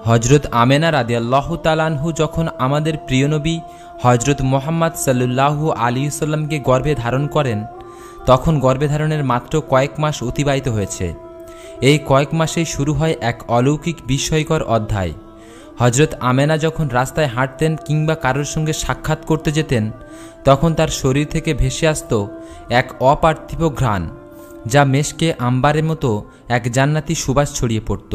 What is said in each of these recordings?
হজরত আমেনা রাদিয়াল্লাহু তাআলা আনহু যখন আমাদের প্রিয় নবী হজরত মুহাম্মদ সাল্লাল্লাহু আলাইহি ওয়াসাল্লামকে গর্ভে ধারণ করেন, তখন গর্ভে ধারণের মাত্র কয়েক মাস অতিবাহিত হয়েছে। এই কয়েক মাসেই শুরু হয় এক অলৌকিক বিস্ময়কর অধ্যায়। হজরত আমেনা যখন রাস্তায় হাঁটতেন কিংবা কারোর সঙ্গে সাক্ষাৎ করতে যেতেন, তখন তার শরীর থেকে ভেসে আসত এক অপার্থিব ঘ্রাণ, যা মেশকে আম্বারের মতো এক জান্নাতি সুবাস ছড়িয়ে পড়ত।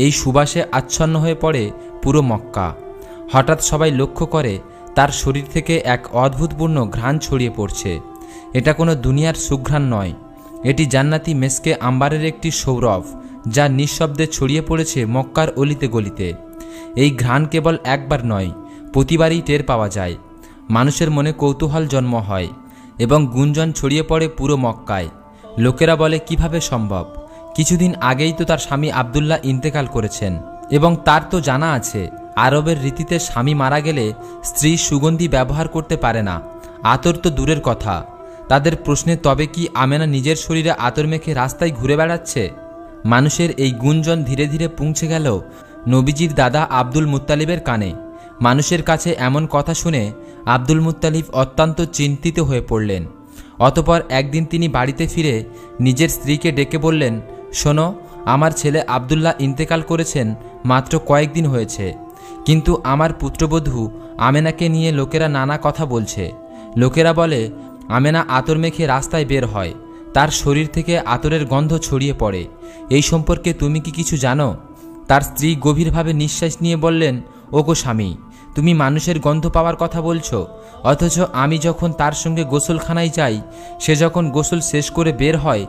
এই সুবাসে আচ্ছন্ন হয়ে পড়ে পুরো মক্কা। হঠাৎ সবাই লক্ষ্য করে তার শরীর থেকে এক অদ্ভুতপূর্ণ ঘ্রাণ ছড়িয়ে পড়ছে। এটা কোনো দুনিয়ার সুঘ্রাণ নয়, এটি জান্নাতি মেশকে আম্বারের একটি সৌরভ, যা নিঃশব্দে ছড়িয়ে পড়েছে মক্কার অলিতে গলিতে। এই ঘ্রাণ কেবল একবার নয়, প্রতিবারই টের পাওয়া যায়। মানুষের মনে কৌতূহল জন্ম হয় এবং গুঞ্জন ছড়িয়ে পড়ে পুরো মক্কায়। লোকেরা বলে, কিভাবে সম্ভব? কিছুদিন আগেই তো তার স্বামী আবদুল্লাহ ইন্তেকাল করেছেন এবং তার তো জানা আছে আরবের রীতিতে স্বামী মারা গেলে স্ত্রী সুগন্ধি ব্যবহার করতে পারে না, আতর তো দূরের কথা। তাদের প্রশ্নে তবে কি আমেনা নিজের শরীরে আতর মেখে রাস্তায় ঘুরে বেড়াচ্ছে? মানুষের এই গুঞ্জন ধীরে ধীরে পৌঁছে গেল নবীজির দাদা আব্দুল মুত্তালিবের কানে। মানুষের কাছে এমন কথা শুনে আব্দুল মুত্তালিব অত্যন্ত চিন্তিত হয়ে পড়লেন। অতপর একদিন তিনি বাড়িতে ফিরে নিজের স্ত্রীকে ডেকে বললেন, শোনো, আমার ছেলে আবদুল্লাহ ইন্তেকাল করেছেন মাত্র কয়েকদিন হয়েছে, কিন্তু আমার পুত্রবধূ আমেনাকে নিয়ে লোকেরা নানা কথা বলছে। লোকেরা বলে আমেনা আতর মেখে রাস্তায় বের হয়, তার শরীর থেকে আতরের গন্ধ ছড়িয়ে পড়ে। এই সম্পর্কে তুমি কি কিছু জানো? তার স্ত্রী গভীরভাবে নিঃশ্বাস নিয়ে বললেন, ওগো স্বামী, তুমি মানুষের গন্ধ পাওয়ার কথা বলছো, অথচ আমি যখন তার সঙ্গে গোসলখানায় যাই, সে যখন গোসল শেষ করে বের হয়,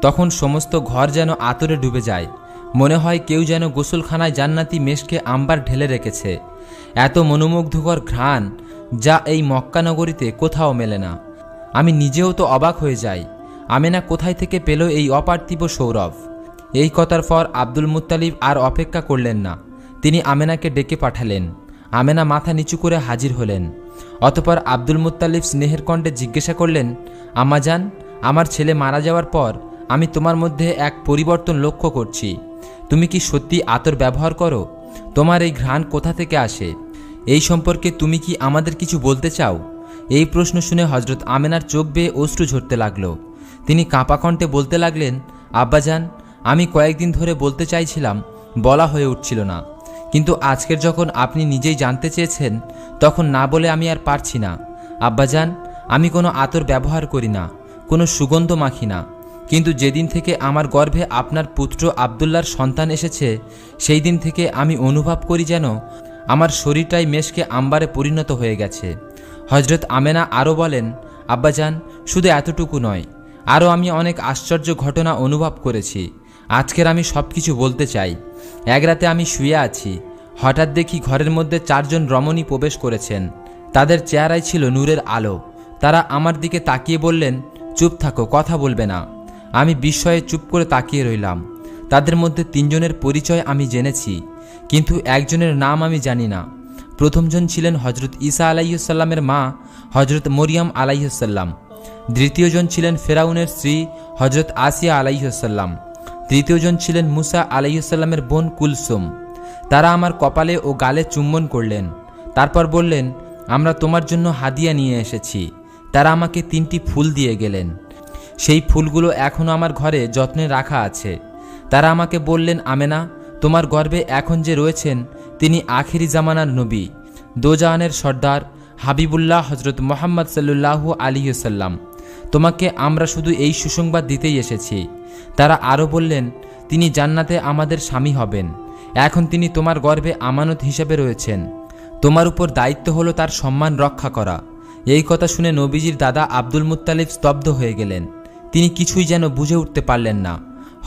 তখন সমস্ত ঘর যেন আতরে ডুবে যায়। মনে হয় কেউ যেন গোসলখানায় জান্নাতি মেশকে আম্বার ঢেলে রেখেছে। এত মনোমুগ্ধকর ঘ্রাণ, যা এই মক্কা নগরীতে কোথাও মেলে না। আমি নিজেও তো অবাক হয়ে যাই, আমেনা কোথায় থেকে পেল এই অপার্থিব সৌরভ? এই কথার পর আব্দুল মুত্তালিব আর অপেক্ষা করলেন না, তিনি আমেনাকে ডেকে পাঠালেন। আমেনা মাথা নিচু করে হাজির হলেন। অতপর আব্দুল মুত্তালিব স্নেহের কণ্ঠে জিজ্ঞাসা করলেন, আম্মাজান, আমার ছেলে মারা যাওয়ার পর আমি তোমার মধ্যে এক পরিবর্তন লক্ষ্য করছি। তুমি কি সত্যি আতর ব্যবহার করো? তোমার এই ঘ্রাণ কোথা থেকে আসে? এই সম্পর্কে তুমি কি আমাদের কিছু বলতে চাও? এই প্রশ্ন শুনে হজরত আমেনার চোখ বেয়ে অশ্রু ঝরতে লাগলো। তিনি কাঁপা কণ্ঠে বলতে লাগলেন, আব্বাজান, আমি কয়েকদিন ধরে বলতে চাইছিলাম, বলা হয়ে উঠছিল না, কিন্তু আজকের যখন আপনি নিজেই জানতে চেয়েছেন, তখন না বলে আমি আর পারছি না। আব্বাজান, আমি কোনো আতর ব্যবহার করি না, কোনো সুগন্ধ মাখি না, কিন্তু যেদিন থেকে আমার গর্ভে আপনার পুত্র আবদুল্লাহর সন্তান এসেছে, সেই দিন থেকে আমি অনুভব করি যেন আমার শরীরটাই মেশকে আম্বারে পরিণত হয়ে গেছে। হজরত আমেনা আরও বলেন, আব্বাজান, শুধু এতটুকু নয়, আরও আমি অনেক আশ্চর্য ঘটনা অনুভব করেছি। আজকের আমি সব কিছু বলতে চাই। এক রাতে আমি শুয়ে আছি, হঠাৎ দেখি ঘরের মধ্যে 4 জন রমণী প্রবেশ করেছেন। তাদের চেহারায় ছিল নূরের আলো। তারা আমার দিকে তাকিয়ে বললেন, চুপ থাকো, কথা বলবে না। আমি বিস্ময়ে চুপ করে তাকিয়ে রইলাম। তাদের মধ্যে 3 জনের পরিচয় আমি জেনেছি, কিন্তু একজনের নাম আমি জানি না। প্রথমজন ছিলেন হজরত ঈসা আলাইহিসসালামের মা হজরত মরিয়ম আলাইহিসসালাম। দ্বিতীয়জন ছিলেন ফেরাউনের স্ত্রী হজরত আসিয়া আলাইহিসসালাম। তৃতীয়জন ছিলেন মুসা আলাইহিসসালামের বোন কুলসুম। তারা আমার কপালে ও গালে চুম্বন করলেন, তারপর বললেন, আমরা তোমার জন্য হাদিয়া নিয়ে এসেছি। তারা আমাকে 3টি ফুল দিয়ে গেলেন। সেই ফুলগুলো এখনও আমার ঘরে যত্নে রাখা আছে। তারা আমাকে বললেন, আমেনা, তোমার গর্ভে এখন যে রয়েছেন, তিনি আখিরি জামানার নবী, দোজাহানের সর্দার হাবিবুল্লাহ হজরত মুহাম্মদ সাল্লাল্লাহু আলাইহি ওয়াসাল্লাম। তোমাকে আমরা শুধু এই সুসংবাদ দিতেই এসেছি। তারা আরও বললেন, তিনি জান্নাতে আমাদের স্বামী হবেন। এখন তিনি তোমার গর্ভে আমানত হিসেবে রয়েছেন। তোমার উপর দায়িত্ব হলো তার সম্মান রক্ষা করা। এই কথা শুনে নবীজির দাদা আব্দুল মুত্তালিব স্তব্ধ হয়ে গেলেন। তিনি কিছুই যেন বুঝে উঠতে পারলেন না।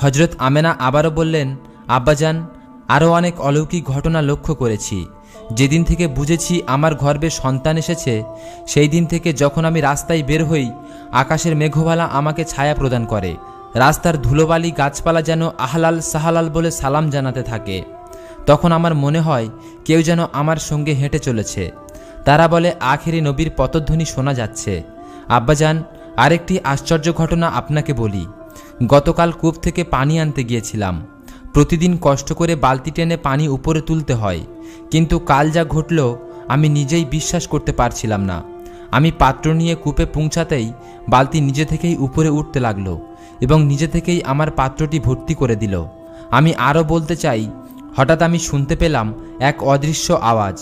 হজরত আমেনা আবারও বললেন, আব্বাজান, আরও অনেক অলৌকিক ঘটনা লক্ষ্য করেছি। যেদিন থেকে বুঝেছি আমার গর্ভে সন্তান এসেছে, সেই দিন থেকে যখন আমি রাস্তায় বের হই, আকাশের মেঘবালা আমাকে ছায়া প্রদান করে। রাস্তার ধুলোবালি গাছপালা যেন আহলাল সাহালাল বলে সালাম জানাতে থাকে। তখন আমার মনে হয় কেউ যেন আমার সঙ্গে হেঁটে চলেছে। তারা বলে আখেরি নবীর পতধ্বনি শোনা যাচ্ছে। আব্বাজান, আরেকটি আশ্চর্য ঘটনা আপনাকে বলি। গতকাল কূপ থেকে পানি আনতে গিয়েছিলাম। প্রতিদিন কষ্ট করে বালতি টেনে পানি উপরে তুলতে হয়, কিন্তু কাল যা ঘটল আমি নিজেই বিশ্বাস করতে পারছিলাম না। আমি পাত্র নিয়ে কূপে পৌঁছাতেই বালতি নিজে থেকেই উপরে উঠতে লাগলো এবং নিজে থেকেই আমার পাত্রটি ভর্তি করে দিল। আমি আরও বলতে চাই, হঠাৎ আমি শুনতে পেলাম এক অদৃশ্য আওয়াজ।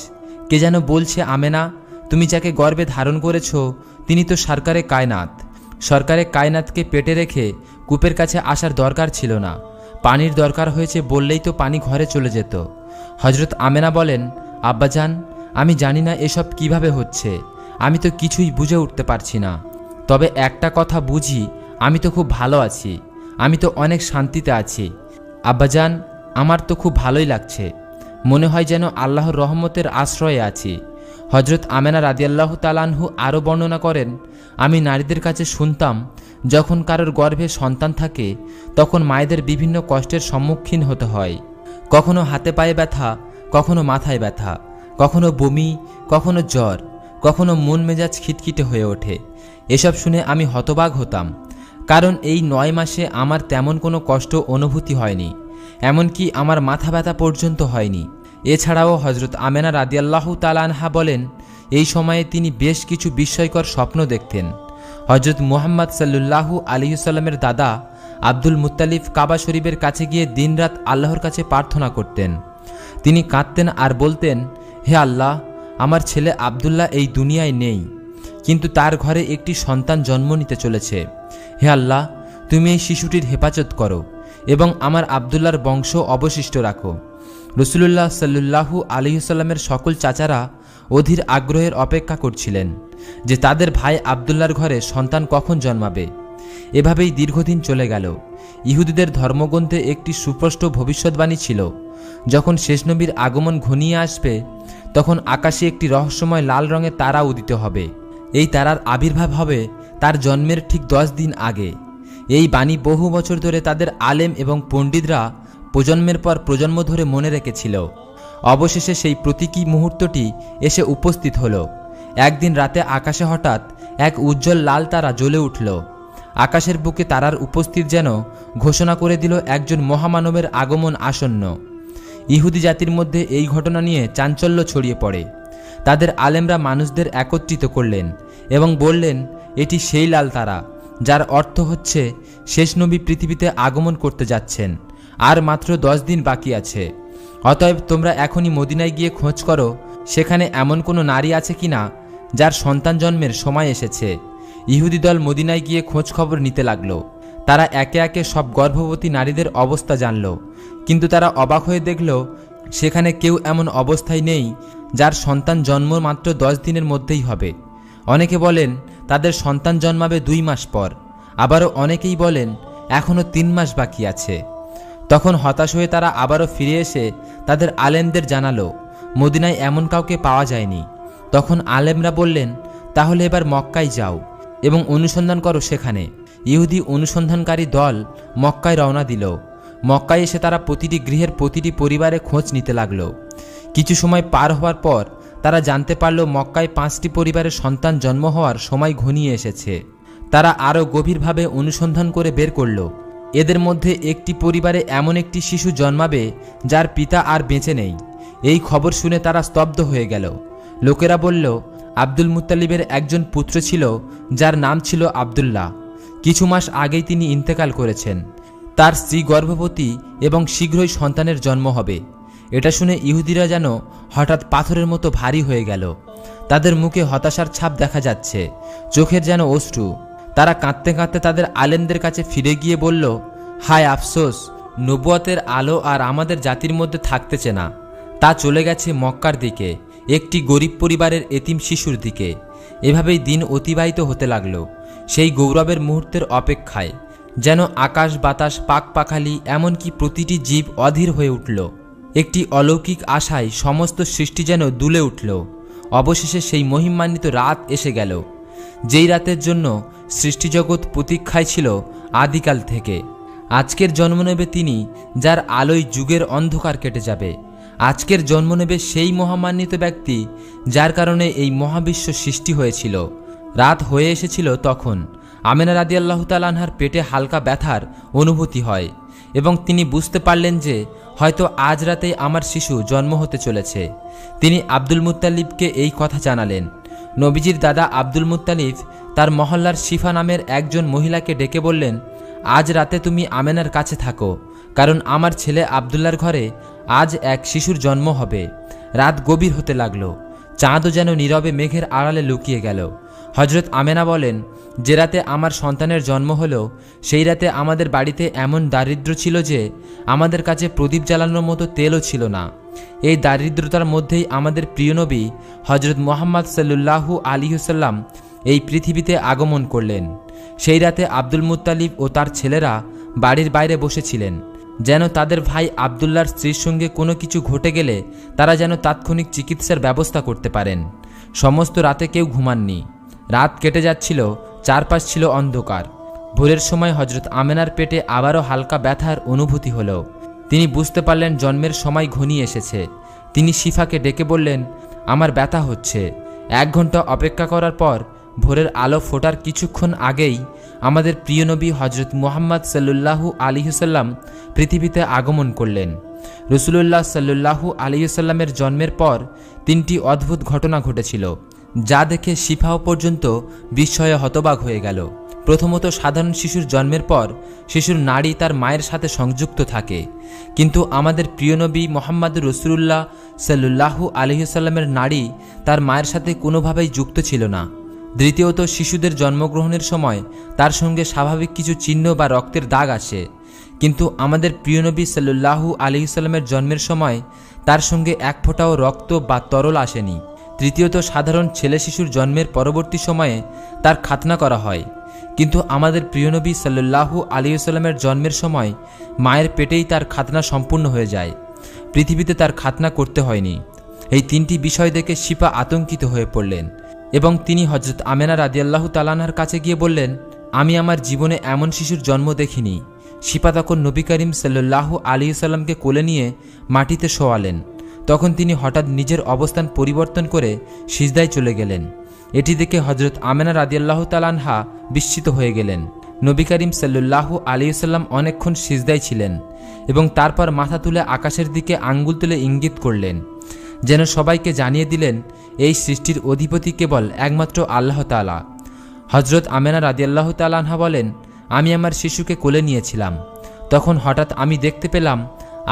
কে যেন বলছে, আমেনা, তুমি যাকে গর্ভে ধারণ করেছ তিনি তো সরকারে কায়নাত। সরকারে কায়নাতকে পেটে রেখে কূপের কাছে আসার দরকার ছিল না, পানির দরকার হয়েছে বললেই তো পানি ঘরে চলে যেত। হজরত আমেনা বলেন, আব্বাজান, আমি জানি না এসব কিভাবে হচ্ছে, আমি তো কিছুই বুঝে উঠতে পারছি না। তবে একটা কথা বুঝি, আমি তো খুব ভালো আছি, আমি তো অনেক শান্তিতে আছি। আব্বাজান, আমার তো খুব ভালোই লাগছে, মনে হয় যেন আল্লাহর রহমতের আশ্রয়ে আছি। হজরত আমেনা রাদিয়াল্লাহু তাআলা আনহু আরও বর্ণনা করেন, আমি নারীদের কাছে শুনতাম যখন কারোর গর্ভে সন্তান থাকে তখন মায়েদের বিভিন্ন কষ্টের সম্মুখীন হতে হয়। কখনো হাতে পায়ে ব্যথা, কখনো মাথায় ব্যথা, কখনো বমি, কখনো জ্বর, কখনো মন মেজাজ খিটখিটে হয়ে ওঠে। এসব শুনে আমি হতবাক হতাম, কারণ এই 9 মাসে আমার তেমন কোনো কষ্ট অনুভূতি হয়নি, এমনকি আমার মাথা ব্যথা পর্যন্ত হয়নি। এছাড়াও হজরত আমেনা রাদিয়াল্লাহু তাআলা আনহা বলেন, এই সময়ে তিনি বেশ কিছু বিস্ময়কর স্বপ্ন দেখতেন। হজরত মুহাম্মদ সাল্লাল্লাহু আলাইহি সাল্লামের দাদা আব্দুল মুত্তালিব কাবা শরীফের কাছে গিয়ে দিনরাত আল্লাহর কাছে প্রার্থনা করতেন। তিনি কাঁদতেন আর বলতেন, হে আল্লাহ, আমার ছেলে আবদুল্লাহ এই দুনিয়ায় নেই, কিন্তু তার ঘরে একটি সন্তান জন্ম নিতে চলেছে। হে আল্লাহ, তুমি এই শিশুটির হেফাজত করো এবং আমার আবদুল্লাহর বংশ অবশিষ্ট রাখো। রাসূলুল্লাহ সাল্লাল্লাহু আলাইহি সাল্লামের সকল চাচারা অধীর আগ্রহের অপেক্ষা করছিলেন যে তাদের ভাই আবদুল্লাহর ঘরে সন্তান কখন জন্মাবে। এভাবেই দীর্ঘদিন চলে গেল। ইহুদিদের ধর্মগ্রন্থে একটি সুস্পষ্ট ভবিষ্যৎবাণী ছিল, যখন শেষ নবীর আগমন ঘনিয়ে আসবে তখন আকাশে একটি রহস্যময় লাল রঙের তারা উদিত হবে। এই তারার আবির্ভাব হবে তার জন্মের ঠিক 10 দিন আগে। এই বাণী বহু বছর ধরে তাদের আলেম এবং পণ্ডিতরা প্রজন্মের পর প্রজন্ম ধরে মনে রেখেছিল। অবশেষে সেই প্রতীকী মুহূর্তটি এসে উপস্থিত হলো। একদিন রাতে আকাশে হঠাৎ এক উজ্জ্বল লাল তারা জ্বলে উঠল। আকাশের বুকে তারার উপস্থিত যেন ঘোষণা করে দিল একজন মহামানবের আগমন আসন্ন। ইহুদি জাতির মধ্যে এই ঘটনা নিয়ে চাঞ্চল্য ছড়িয়ে পড়ে। তাদের আলেমরা মানুষদের একত্রিত করলেন এবং বললেন, এটি সেই লাল তারা যার অর্থ হচ্ছে শেষ নবী পৃথিবীতে আগমন করতে যাচ্ছেন, আর মাত্র 10 দিন বাকি আছে। অতএব তোমরা এখনই মদিনায় গিয়ে খোঁজ করো সেখানে এমন কোনো নারী আছে কিনা যার সন্তান জন্মের সময় এসেছে। ইহুদি দল মদিনায় গিয়ে খোঁজ খবর নিতে লাগলো। তারা একে একে সব গর্ভবতী নারীদের অবস্থা জানল, কিন্তু তারা অবাক হয়ে দেখল সেখানে কেউ এমন অবস্থায় নেই যার সন্তান জন্ম মাত্র 10 দিনের মধ্যেই হবে। অনেকে বলেন তাদের সন্তান জন্মাবে 2 মাস পর, আবারও অনেকেই বলেন এখনও 3 মাস বাকি আছে। তখন হতাশ হয়ে তারা আবারও ফিরে এসে তাদের আলেমদের জানালো মদিনায় এমন কাউকে পাওয়া যায়নি। তখন আলেমরা বললেন, তাহলে এবার মক্কায় যাও এবং অনুসন্ধান করো সেখানে। ইহুদি অনুসন্ধানকারী দল মক্কায় রওনা দিল। মক্কায় এসে তারা প্রতিটি গৃহের প্রতিটি পরিবারে খোঁজ নিতে লাগলো। কিছু সময় পার হওয়ার পর তারা জানতে পারল মক্কায় 5টি পরিবারের সন্তান জন্ম হওয়ার সময় ঘনিয়ে এসেছে। তারা আরও গভীরভাবে অনুসন্ধান করে বের করল এদের মধ্যে একটি পরিবারে এমন একটি শিশু জন্মাবে যার পিতা আর বেঁচে নেই। এই খবর শুনে তারা স্তব্ধ হয়ে গেল। লোকেরা বলল, আব্দুল মুত্তালিবের একজন পুত্র ছিল যার নাম ছিল আবদুল্লাহ। কিছু মাস আগেই তিনি ইন্তেকাল করেছেন। তার স্ত্রী গর্ভবতী এবং শীঘ্রই সন্তানের জন্ম হবে। এটা শুনে ইহুদিরা যেন হঠাৎ পাথরের মতো ভারী হয়ে গেল। তাদের মুখে হতাশার ছাপ দেখা যাচ্ছে, চোখের যেন অশ্রু। তারা কাঁদতে কাঁদতে তাদের আলেমদের কাছে ফিরে গিয়ে বলল, হায় আফসোস, নবুয়তের আলো আর আমাদের জাতির মধ্যে থাকতেছে না, তা চলে গেছে মক্কার দিকে, একটি গরিব পরিবারের এতিম শিশুর দিকে। এভাবেই দিন অতিবাহিত হতে লাগলো সেই গৌরবের মুহূর্তের অপেক্ষায়। যেন আকাশ বাতাস পাক পাখালি এমনকি প্রতিটি জীব অধীর হয়ে উঠল। একটি অলৌকিক আশায় সমস্ত সৃষ্টি যেন দুলে উঠল। অবশেষে সেই মহিমান্বিত রাত এসে গেল, যেই রাতের জন্য সৃষ্টিজগৎ প্রতীক্ষায় ছিল আদিকাল থেকে। আজকের জন্ম নেবে তিনি যার আলোয় যুগের অন্ধকার কেটে যাবে। আজকের জন্ম নেবে সেই মহামান্বিত ব্যক্তি যার কারণে এই মহাবিশ্ব সৃষ্টি হয়েছিল। রাত হয়ে এসেছিল তখন আমেনা রাদিয়াল্লাহু তাআলা আনহার পেটে হালকা ব্যথার অনুভূতি হয় এবং তিনি বুঝতে পারলেন যে হয়তো আজ রাতেই আমার শিশু জন্ম হতে চলেছে। তিনি আব্দুল মুত্তালিবকে এই কথা জানালেন। নবীজির দাদা আব্দুল মুত্তালিব তার মহল্লার শিফা নামের একজন মহিলাকে ডেকে বললেন, আজ রাতে তুমি আমেনার কাছে থাকো, কারণ আমার ছেলে আবদুল্লার ঘরে আজ এক শিশুর জন্ম হবে। রাত গভীর হতে লাগলো, চাঁদও যেন নীরবে মেঘের আড়ালে লুকিয়ে গেল। হজরত আমেনা বলেন, যে রাতে আমার সন্তানের জন্ম হলো সেই রাতে আমাদের বাড়িতে এমন দারিদ্র ছিল যে আমাদের কাছে প্রদীপ জ্বালানোর মতো তেলও ছিল না। এই দারিদ্রতার মধ্যেই আমাদের প্রিয় নবী হজরত মুহাম্মদ সাল্লাল্লাহু আলাইহি ওয়াসাল্লাম এই পৃথিবীতে আগমন করলেন। সেই রাতে আব্দুল মুত্তালিব ও তার ছেলেরা বাড়ির বাইরে বসেছিলেন, যেন তাদের ভাই আবদুল্লার স্ত্রীর সঙ্গে কোনো কিছু ঘটে গেলে তারা যেন তাৎক্ষণিক চিকিৎসার ব্যবস্থা করতে পারেন। সমস্ত রাতে কেউ ঘুমাননি। রাত কেটে যাচ্ছিল, চারপাশ ছিল অন্ধকার। ভোরের সময় হজরত আমেনার পেটে আবারও হালকা ব্যথার অনুভূতি হলো। তিনি বুঝতে পারলেন জন্মের সময় ঘনিয়ে এসেছে। তিনি শিফাকে ডেকে বললেন, আমার ব্যথা হচ্ছে। 1 ঘন্টা অপেক্ষা করার পর ভোরের আলো ফোটার কিছুক্ষণ আগেই আমাদের প্রিয় নবী হজরত মুহাম্মদ সাল্লাল্লাহু আলাইহি ওয়াসাল্লাম পৃথিবীতে আগমন করলেন। রাসূলুল্লাহ সাল্লাল্লাহু আলাইহি ওয়াসাল্লামের জন্মের পর 3টি অদ্ভুত ঘটনা ঘটেছিল, যা দেখে শিফাও পর্যন্ত বিস্ময়ে হতবাক হয়ে গেল। প্রথমত, সাধারণ শিশুর জন্মের পর শিশুর নাড়ি তার মায়ের সাথে সংযুক্ত থাকে, কিন্তু আমাদের প্রিয় নবী মোহাম্মদ রাসূলুল্লাহ সাল্লাল্লাহু আলাইহি ওয়াসাল্লামের নাড়ি তার মায়ের সাথে কোনোভাবেই যুক্ত ছিল না। দ্বিতীয়ত, শিশুদের জন্মগ্রহণের সময় তার সঙ্গে স্বাভাবিক কিছু চিহ্ন বা রক্তের দাগ আসে, কিন্তু আমাদের প্রিয় নবী সাল্লাল্লাহু আলাইহি ওয়াসাল্লামের জন্মের সময় তার সঙ্গে এক ফোঁটাও রক্ত বা তরল আসেনি। তৃতীয়ত, সাধারণ ছেলে শিশুর জন্মের পরবর্তী সময়ে তার খাতনা করা হয়, কিন্তু আমাদের প্রিয় নবী সাল্লাল্লাহু আলাইহি ওয়াসাল্লামের জন্মের সময় মায়ের পেটেই তার খাতনা সম্পূর্ণ হয়ে যায়। পৃথিবীতে তার খাতনা করতে হয়নি। এই 3টি বিষয় দেখে শিফা আতঙ্কিত হয়ে পড়লেন এবং তিনি হজরত আমেনা রাদিয়াল্লাহু তাআলা আনহার কাছে গিয়ে বললেন, আমি আমার জীবনে এমন শিশুর জন্ম দেখিনি। শিফা তখন নবী করিম সাল্লাল্লাহু আলাইহি ওয়াসাল্লামকে কোলে নিয়ে মাটিতে শোয়ালেন। তখন তিনি হঠাৎ নিজের অবস্থান পরিবর্তন করে সিজদায় চলে গেলেন। এটি দেখে হজরত আমেনা রাদিয়াল্লাহু তাআলা আনহা বিস্মিত হয়ে গেলেন। নবী করিম সাল্লাল্লাহু আলাইহি ওয়াসাল্লাম অনেকক্ষণ সিজদায় ছিলেন এবং তারপর মাথা তুলে আকাশের দিকে আঙ্গুল তুলে ইঙ্গিত করলেন, যেন সবাইকে জানিয়ে দিলেন এই সৃষ্টির অধিপতি কেবল একমাত্র আল্লাহ তাআলা। হজরত আমেনা রাদিয়াল্লাহু তাআলা আনহা বলেন, আমি আমার শিশুকে কোলে নিয়েছিলাম। তখন হঠাৎ আমি দেখতে পেলাম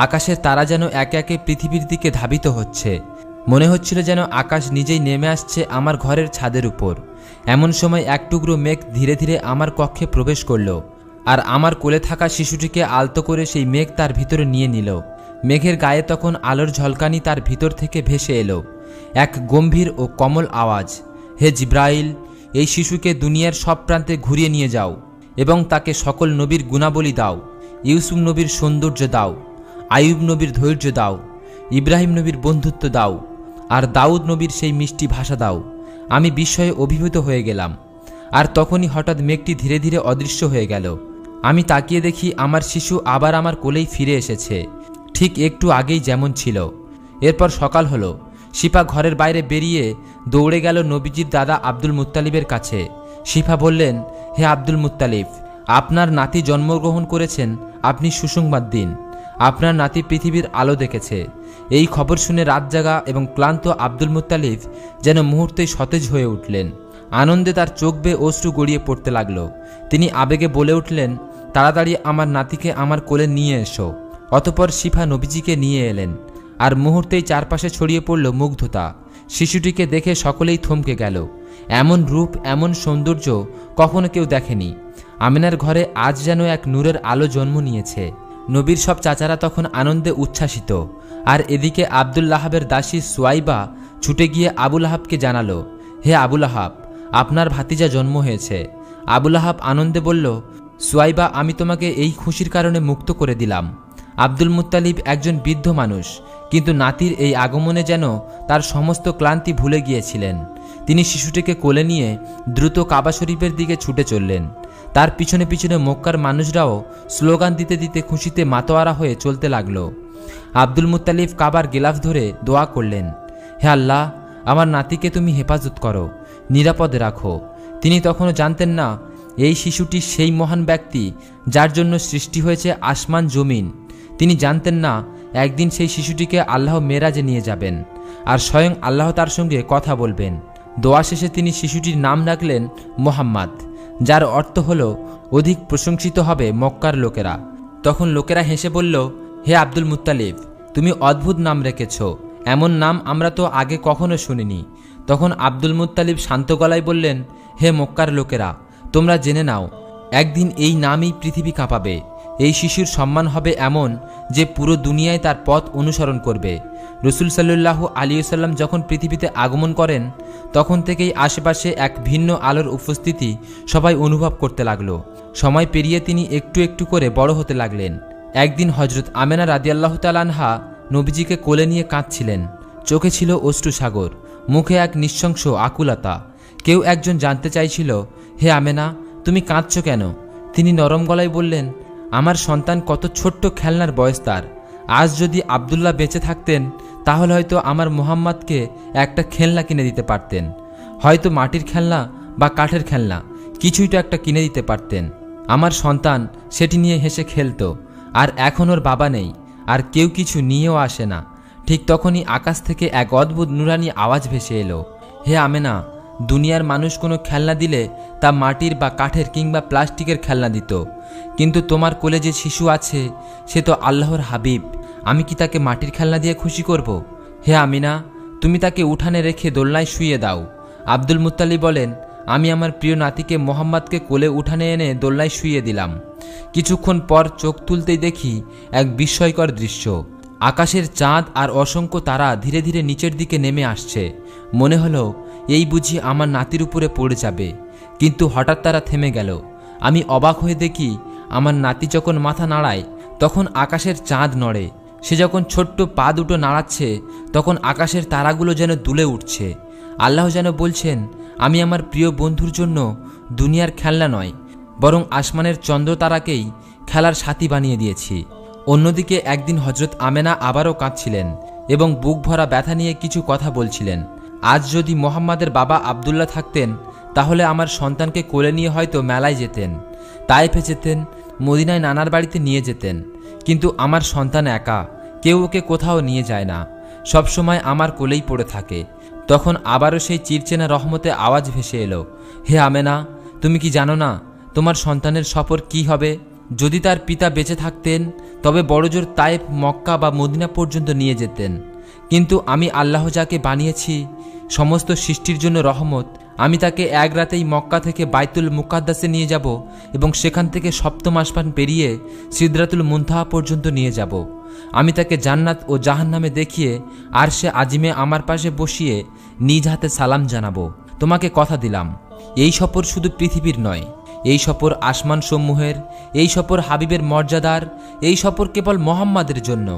আকাশের তারা যেন একে একে পৃথিবীর দিকে ধাবিত হচ্ছে। মনে হচ্ছিল যেন আকাশ নিজেই নেমে আসছে আমার ঘরের ছাদের উপর। এমন সময় এক টুকরো মেঘ ধীরে ধীরে আমার কক্ষে প্রবেশ করল, আর আমার কোলে থাকা শিশুটিকে আলতো করে সেই মেঘ তার ভিতরে নিয়ে নিল। মেঘের গায়ে তখন আলোর ঝলকানি তার ভিতর থেকে ভেসে এলো। এক গম্ভীর ও কোমল আওয়াজ, হে জিব্রাইল, এই শিশুকে দুনিয়ার সব প্রান্তে ঘুরিয়ে নিয়ে যাও এবং তাকে সকল নবীর গুণাবলী দাও। ইউসুফ নবীর সৌন্দর্য দাও, আইয়ুব নবীর ধৈর্য দাও, ইব্রাহিম নবীর বন্ধুত্ব দাও, আর দাউদ নবীর সেই মিষ্টি ভাষা দাও। আমি বিস্ময়ে অভিভূত হয়ে গেলাম। আর তখনই হঠাৎ মেঘটি ধীরে ধীরে অদৃশ্য হয়ে গেল। আমি তাকিয়ে দেখি আমার শিশু আবার আমার কোলেই ফিরে এসেছে, ঠিক একটু আগেই যেমন ছিল। এরপর সকাল হলো। শিফা ঘরের বাইরে বেরিয়ে দৌড়ে গেল নবীজির দাদা আব্দুল মুত্তালিবের কাছে। শিফা বললেন, হে আব্দুল মুত্তালিব, আপনার নাতি জন্মগ্রহণ করেছেন, আপনি সুসংবাদ দিন। আপনার নাতি পৃথিবীর আলো দেখেছে। এই খবর শুনে রাত জাগা এবং ক্লান্ত আব্দুল মুত্তালিব যেন মুহূর্তেই সতেজ হয়ে উঠলেন। আনন্দে তার চোখ বেয়ে অশ্রু গড়িয়ে পড়তে লাগলো। তিনি আবেগে বলে উঠলেন, তাড়াতাড়ি আমার নাতিকে আমার কোলে নিয়ে এসো। অতঃপর শিফা নবীজিকে নিয়ে এলেন, আর মুহূর্তেই চারপাশে ছড়িয়ে পড়ল মুগ্ধতা। শিশুটিকে দেখে সকলেই থমকে গেল। এমন রূপ, এমন সৌন্দর্য কখনো কেউ দেখেনি। আমিনার ঘরে আজ যেন এক নূরের আলো জন্ম নিয়েছে। নবীর সব চাচারা তখন আনন্দে উচ্ছ্বাসিত। আর এদিকে আব্দুল আহাবের দাসী সুয়াইবা ছুটে গিয়ে আবুল আহাবকে জানালো, হে আবুল আহাব, আপনার ভাতিজা জন্ম হয়েছে। আবুল আহাব আনন্দে বলল, সুয়াইবা, আমি তোমাকে এই খুশির কারণে মুক্ত করে দিলাম। আব্দুল মুত্তালিব একজন বৃদ্ধ মানুষ, কিন্তু নাতির এই আগমনে যেন তার সমস্ত ক্লান্তি ভুলে গিয়েছিলেন। তিনি শিশুটিকে কোলে নিয়ে দ্রুত কাবা শরীফের দিকে ছুটে চললেন। তার পিছনে পিছনে মক্কার মানুষরাও স্লোগান দিতে দিতে খুশিতে মাতোয়ারা হয়ে চলতে লাগল। আব্দুল মুত্তালিব কাবার গিলাফ ধরে দোয়া করলেন, হে আল্লাহ, আমার নাতিকে তুমি হেফাজত করো, নিরাপদে রাখো। তিনি তখনও জানতেন না এই শিশুটি সেই মহান ব্যক্তি যার জন্য সৃষ্টি হয়েছে আসমান জমিন। তিনি জানতেন না একদিন সেই শিশুটিকে আল্লাহ মেরাজে নিয়ে যাবেন আর স্বয়ং আল্লাহ তার সঙ্গে কথা বলবেন। দোয়া শেষে তিনি শিশুটির নাম রাখলেন মোহাম্মদ, যার অর্থ হল অধিক প্রশংসিত হবে মক্কার লোকেরা। তখন লোকেরা হেসে বলল, হে আব্দুল মুত্তালিব, তুমি অদ্ভুত নাম রেখেছ, এমন নাম আমরা তো আগে কখনো শুনিনি। তখন আব্দুল মুত্তালিব শান্ত গলায় বললেন, হে মক্কার লোকেরা, তোমরা জেনে নাও একদিন এই নামই পৃথিবী কাঁপাবে। এই শিশুর সম্মান হবে এমন যে পুরো দুনিয়ায় তার পথ অনুসরণ করবে। রসুল সাল্লাল্লাহু আলাইহি ওয়াসাল্লাম যখন পৃথিবীতে আগমন করেন তখন থেকেই আশেপাশে এক ভিন্ন আলোর উপস্থিতি সবাই অনুভব করতে লাগলো। সময় পেরিয়ে তিনি একটু একটু করে বড় হতে লাগলেন। একদিন হজরত আমেনা রাদিয়াল্লাহু তাআলা আনহা নবীজিকে কোলে নিয়ে কাঁদছিলেন। চোখে ছিল অশ্রুসাগর, মুখে এক নৃশংস আকুলতা। কেউ একজন জানতে চাইছিল, হে আমেনা, তুমি কাঁদছ কেন? তিনি নরম গলায় বললেন, আমার সন্তান কত ছোট্ট খেলনার বয়স তার। আজ যদি আব্দুল্লাহ বেঁচে থাকতেন তাহলে হয়তো আমার মোহাম্মদকে একটা খেলনা কিনে দিতে পারতেন, হয়তো মাটির খেলনা বা কাঠের খেলনা, কিছুই তো একটা কিনে দিতে পারতেন। আমার সন্তান সেটি নিয়ে হেসে খেলতো। আর এখন ওর বাবা নেই, আর কেউ কিছু নিয়েও আসে না। ঠিক তখনই আকাশ থেকে এক অদ্ভুত নুরানি আওয়াজ ভেসে এলো, হে আমেনা, দুনিয়ার মানুষ কোনো খেলনা দিলে তা মাটির বা কাঠের কিংবা প্লাস্টিকের খেলনা দিত, কিন্তু তোমার কোলে যে শিশু আছে সে তো আল্লাহর হাবিব। আমি কি তাকে মাটির খেলনা দিয়ে খুশি করব? হে আমিনা, তুমি তাকে উঠানে রেখে দোলনায় শুইয়ে দাও। আব্দুল মুত্তালিব বলেন, আমি আমার প্রিয় নাতিকে মোহাম্মদকে কোলে উঠানে এনে দোলনায় শুইয়ে দিলাম। কিছুক্ষণ পর চোখ তুলতেই দেখি এক বিস্ময়কর দৃশ্য। আকাশের চাঁদ আর অসংখ্য তারা ধীরে ধীরে নিচের দিকে নেমে আসছে। মনে হলো এই বুঝি আমার নাতির উপরে পড়ে যাবে, কিন্তু হঠাৎ তারা থেমে গেল। আমি অবাক হয়ে দেখি আমার নাতি যখন মাথা নাড়ায় তখন আকাশের চাঁদ নড়ে, সে যখন ছোট্ট পা দুটো নাড়াচ্ছে তখন আকাশের তারাগুলো যেন দুলে উঠছে। আল্লাহ যেন বলছেন, আমি আমার প্রিয় বন্ধুর জন্য দুনিয়ার খেলনা নয়, বরং আসমানের চন্দ্র তারাকেই খেলার সাথী বানিয়ে দিয়েছি। অন্যদিকে একদিন হজরত আমেনা আবারও কাঁদছিলেন এবং বুক ভরা ব্যথা নিয়ে কিছু কথা বলছিলেন। আজ যদি মোহাম্মদের বাবা আব্দুল্লাহ থাকতেন তাহলে আমার সন্তানকে কোলে নিয়ে হয়তো মেলায় যেতেন, তায়েফে যেতেন, মদিনায় নানার বাড়িতে নিয়ে যেতেন, কিন্তু আমার সন্তান একা, কেউ ওকে কোথাও নিয়ে যায় না, সবসময় আমার কোলেই পড়ে থাকে। তখন আবারও সেই চিরচেনা রহমতে আওয়াজ ভেসে এলো, হে আমেনা, তুমি কি জানো না তোমার সন্তানের সফর কি হবে? যদি তার পিতা বেঁচে থাকতেন তবে বড়জোর তায়েফ, মক্কা বা মদিনা পর্যন্ত নিয়ে যেতেন, কিন্তু আমি আল্লাহ যাকে বানিয়েছি সমস্ত সৃষ্টির জন্য রহমত, আমি তাকে এক রাতেই মক্কা থেকে বাইতুল মুকাদ্দাসে নিয়ে যাব এবং সেখান থেকে সপ্তম আসমান পেরিয়ে সিদরাতুল মুনতাহা পর্যন্ত নিয়ে যাব। আমি তাকে জান্নাত ও জাহান্নামে দেখিয়ে আরশে আজিমে আমার পাশে বসিয়ে নিজ হাতে সালাম জানাবো। তোমাকে কথা দিলাম, এই সফর শুধু পৃথিবীর নয়, এই সফর আসমান সমূহের, এই সফর হাবিবের মর্যাদার, এই সফর কেবল মোহাম্মদের জন্য।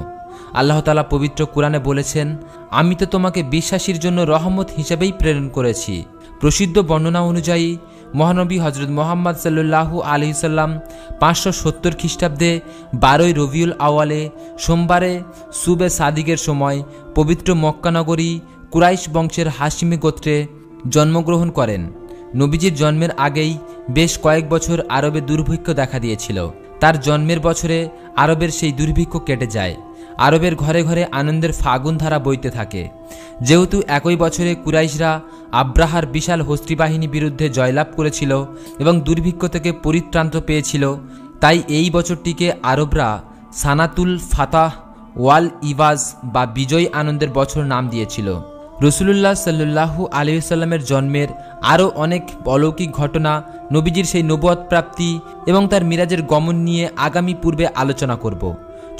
আল্লাহ তাআলা পবিত্র কুরআনে বলেছেন, আমি তো তোমাকে বিশ্বাসীর জন্য রহমত হিসেবেই প্রেরণ করেছি। প্রসিদ্ধ বর্ণনা অনুযায়ী মহানবী হজরত মোহাম্মদ সাল্লাল্লাহু আলাইহি সাল্লাম 570 খ্রিস্টাব্দে 12ই রবিউল আওয়ালে সোমবারে সুবে সাদিকের সময় পবিত্র মক্কা নগরী কুরাইশ বংশের হাশিমি গোত্রে জন্মগ্রহণ করেন। নবীজির জন্মের আগেই বেশ কয়েক বছর আরবে দুর্ভিক্ষ দেখা দিয়েছিল। তার জন্মের বছরে আরবের সেই দুর্ভিক্ষ কেটে যায়। আরবের ঘরে ঘরে আনন্দের ফাগুন ধারা বইতে থাকে। যেহেতু একই বছরে কুরাইশরা আব্রাহার বিশাল হস্তি বাহিনী বিরুদ্ধে জয়লাভ করেছিল এবং দুর্ভিক্ষ থেকে পরিত্রান্ত পেয়েছিল, তাই এই বছরটিকে আরবরা সানাতুল ফাতাহ ওয়াল ইওয়াজ বা বিজয় আনন্দের বছর নাম দিয়েছিল। রসুলুল্লাহ সাল্লাল্লাহু আলাইহি ওয়াসাল্লামের জন্মের আরও অনেক অলৌকিক ঘটনা, নবীজির সেই নবুয়ত প্রাপ্তি এবং তার মিরাজের গমন নিয়ে আগামী পূর্বে আলোচনা করব।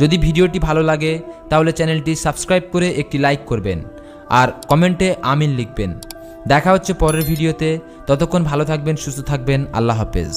যদি ভিডিওটি ভালো লাগে তাহলে চ্যানেলটি সাবস্ক্রাইব করে একটি লাইক করবেন আর কমেন্টে আমিন লিখবেন। দেখা হচ্ছে পরের ভিডিওতে। ততক্ষণ ভালো থাকবেন, সুস্থ থাকবেন। আল্লাহ হাফেজ।